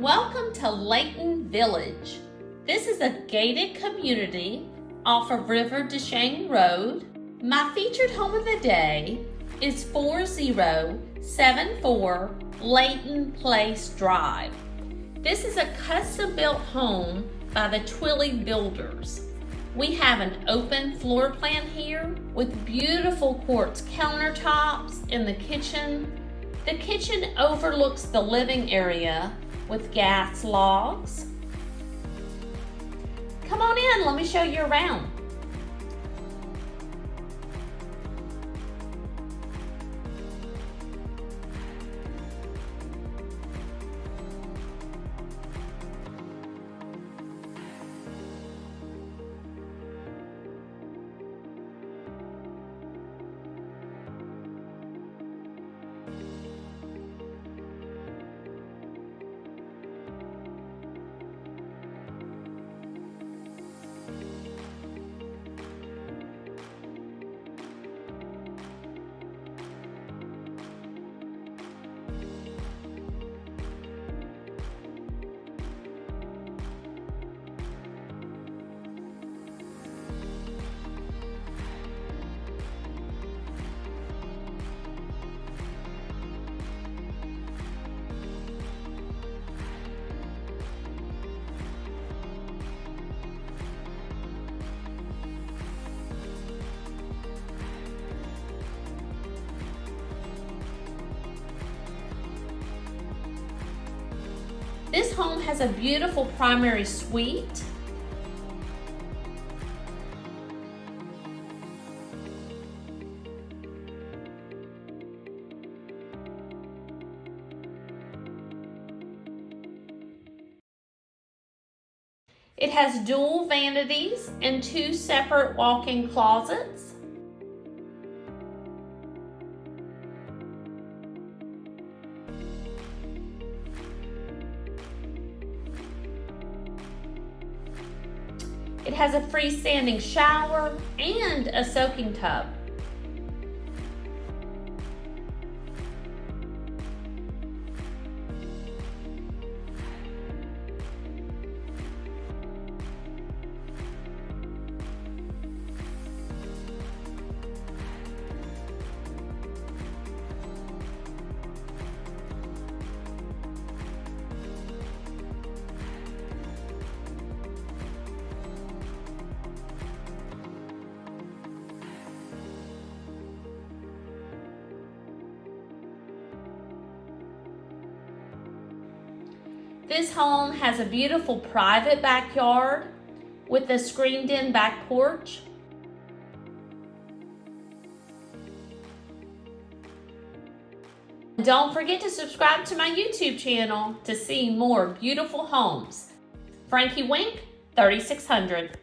Welcome to Leighton Village. This is a gated community off of Riviere Du Chien Rd. My featured home of the day is 4074 Leighton Place Drive. This is a custom-built home by the Twilley Builders. We have an open floor plan here with beautiful quartz countertops in the kitchen. The kitchen overlooks the living area with gas logs. Come on in, let me show you around. This home has a beautiful primary suite. It has dual vanities and 2 separate walk-in closets. It has a freestanding shower and a soaking tub. This home has a beautiful private backyard with a screened-in back porch. Don't forget to subscribe to my YouTube channel to see more beautiful homes. Frankie Wink, 3600.